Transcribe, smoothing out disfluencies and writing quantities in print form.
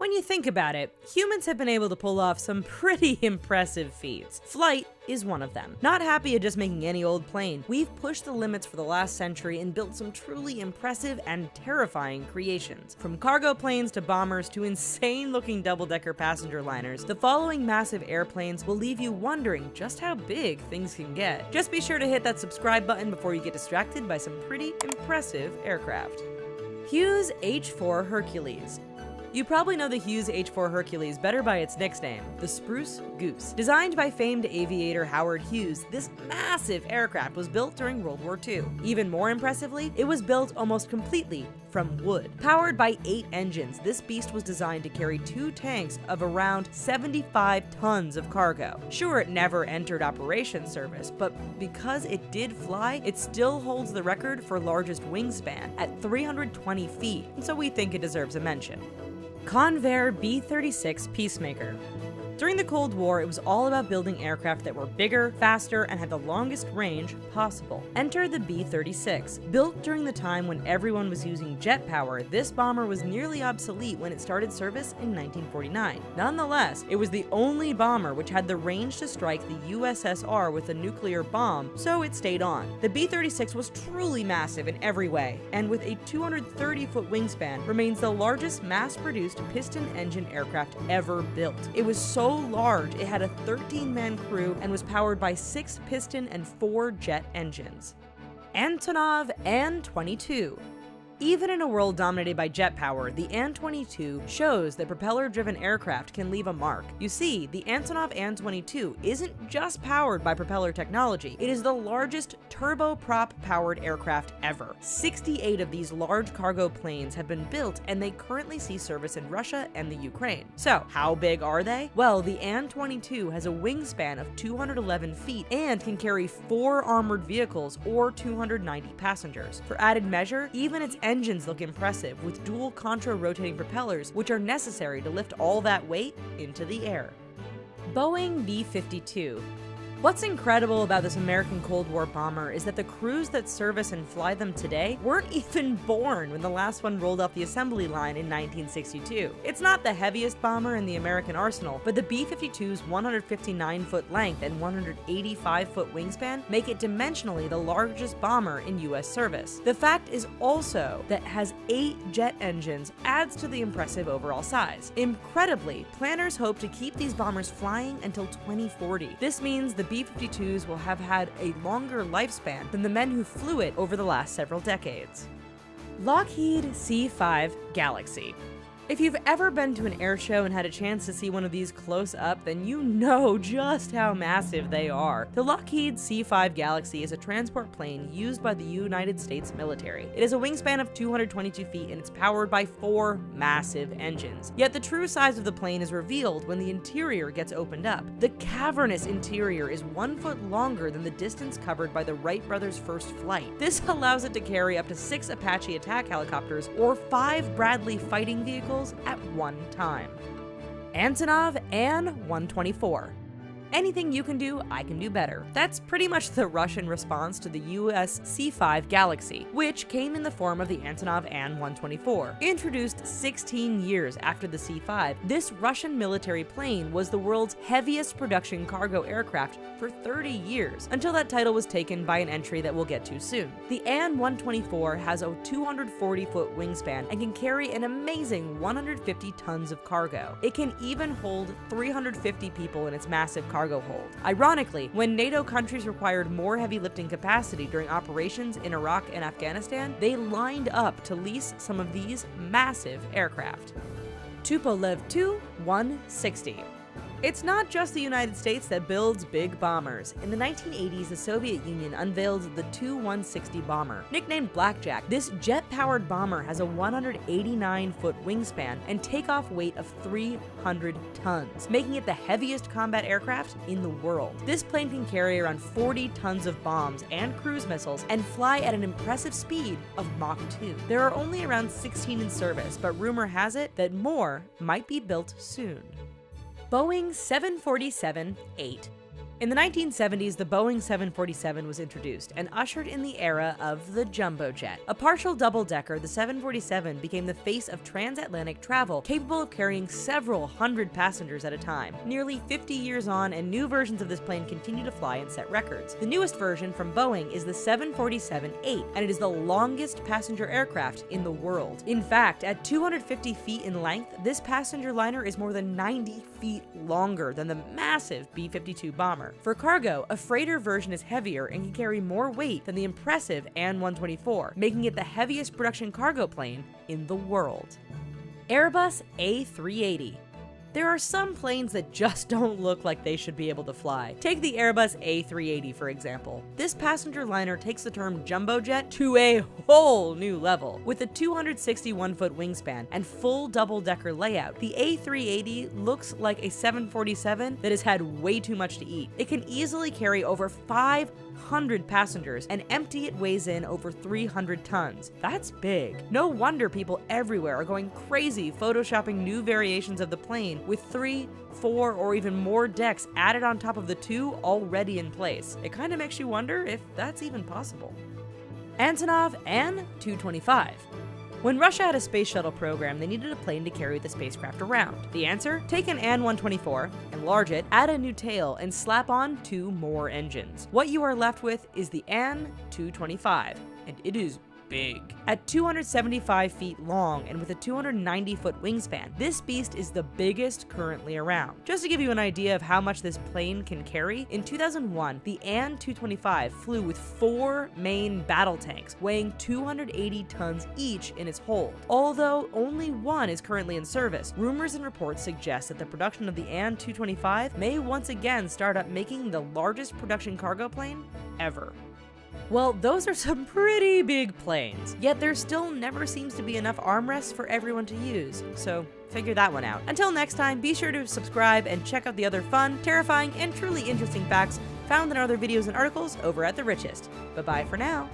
When you think about it, humans have been able to pull off some pretty impressive feats. Flight is one of them. Not happy at just making any old plane, we've pushed the limits for the last century and built some truly impressive and terrifying creations. From cargo planes to bombers to insane-looking double-decker passenger liners, the following massive airplanes will leave you wondering just how big things can get. Just be sure to hit that subscribe button before you get distracted by some pretty impressive aircraft. Hughes H-4 Hercules. You probably know the Hughes H-4 Hercules better by its nickname, the Spruce Goose. Designed by famed aviator Howard Hughes, this massive aircraft was built during World War II. Even more impressively, it was built almost completely from wood. Powered by 8 engines, this beast was designed to carry 2 tanks of around 75 tons of cargo. Sure, it never entered operation service, but because it did fly, it still holds the record for largest wingspan at 320 feet, and so we think it deserves a mention. Convair B-36 Peacemaker. During the Cold War, it was all about building aircraft that were bigger, faster, and had the longest range possible. Enter the B-36. Built during the time when everyone was using jet power, this bomber was nearly obsolete when it started service in 1949. Nonetheless, it was the only bomber which had the range to strike the USSR with a nuclear bomb, so it stayed on. The B-36 was truly massive in every way, and with a 230-foot wingspan, remains the largest mass-produced piston-engine aircraft ever built. It was so large, it had a 13-man crew and was powered by 6 piston and 4 jet engines. Antonov An-22. Even in a world dominated by jet power, the An-22 shows that propeller-driven aircraft can leave a mark. You see, the Antonov An-22 isn't just powered by propeller technology, it is the largest turboprop-powered aircraft ever. 68 of these large cargo planes have been built, and they currently see service in Russia and the Ukraine. So, how big are they? Well, the An-22 has a wingspan of 211 feet and can carry 4 armored vehicles or 290 passengers. For added measure, even its engines look impressive, with dual contra-rotating propellers, which are necessary to lift all that weight into the air. Boeing B-52. What's incredible about this American Cold War bomber is that the crews that service and fly them today weren't even born when the last one rolled off the assembly line in 1962. It's not the heaviest bomber in the American arsenal, but the B-52's 159-foot length and 185-foot wingspan make it dimensionally the largest bomber in US service. The fact is also that it has 8 jet engines adds to the impressive overall size. Incredibly, planners hope to keep these bombers flying until 2040. This means the B-52s will have had a longer lifespan than the men who flew it over the last several decades. Lockheed C-5 Galaxy. If you've ever been to an air show and had a chance to see one of these close up, then you know just how massive they are. The Lockheed C-5 Galaxy is a transport plane used by the United States military. It has a wingspan of 222 feet and it's powered by 4 massive engines. Yet the true size of the plane is revealed when the interior gets opened up. The cavernous interior is 1 foot longer than the distance covered by the Wright brothers' first flight. This allows it to carry up to 6 Apache attack helicopters or 5 Bradley fighting vehicles at one time. Antonov An-124. Anything you can do, I can do better. That's pretty much the Russian response to the US C-5 Galaxy, which came in the form of the Antonov An-124. Introduced 16 years after the C-5, this Russian military plane was the world's heaviest production cargo aircraft for 30 years, until that title was taken by an entry that we'll get to soon. The An-124 has a 240-foot wingspan and can carry an amazing 150 tons of cargo. It can even hold 350 people in its massive cargo hold. Ironically, when NATO countries required more heavy lifting capacity during operations in Iraq and Afghanistan, they lined up to lease some of these massive aircraft. Tupolev Tu-160. It's not just the United States that builds big bombers. In the 1980s, the Soviet Union unveiled the Tu-160 bomber. Nicknamed Blackjack, this jet-powered bomber has a 189-foot wingspan and takeoff weight of 300 tons, making it the heaviest combat aircraft in the world. This plane can carry around 40 tons of bombs and cruise missiles and fly at an impressive speed of Mach 2. There are only around 16 in service, but rumor has it that more might be built soon. Boeing 747-8. In the 1970s, the Boeing 747 was introduced and ushered in the era of the jumbo jet. A partial double-decker, the 747 became the face of transatlantic travel, capable of carrying several hundred passengers at a time. Nearly 50 years on, and new versions of this plane continue to fly and set records. The newest version from Boeing is the 747-8, and it is the longest passenger aircraft in the world. In fact, at 250 feet in length, this passenger liner is more than 90 feet longer than the massive B-52 bomber. For cargo, a freighter version is heavier and can carry more weight than the impressive AN-124, making it the heaviest production cargo plane in the world. Airbus A380. There are some planes that just don't look like they should be able to fly. Take the Airbus A380 for example. This passenger liner takes the term jumbo jet to a whole new level. With a 261-foot wingspan and full double-decker layout, the A380 looks like a 747 that has had way too much to eat. It can easily carry over 500 passengers, and empty it weighs in over 300 tons. That's big. No wonder people everywhere are going crazy photoshopping new variations of the plane with 3, 4, or even more decks added on top of the 2 already in place. It kind of makes you wonder if that's even possible. Antonov An-225. When Russia had a space shuttle program, they needed a plane to carry the spacecraft around. The answer? Take an An-124, enlarge it, add a new tail, and slap on 2 more engines. What you are left with is the An-225, and it is big. At 275 feet long and with a 290-foot wingspan, this beast is the biggest currently around. Just to give you an idea of how much this plane can carry, in 2001, the An-225 flew with 4 main battle tanks, weighing 280 tons each in its hold. Although only 1 is currently in service, rumors and reports suggest that the production of the An-225 may once again start up making the largest production cargo plane ever. Well, those are some pretty big planes, yet there still never seems to be enough armrests for everyone to use, so figure that one out. Until next time, be sure to subscribe and check out the other fun, terrifying, and truly interesting facts found in other videos and articles over at The Richest. Bye-bye for now.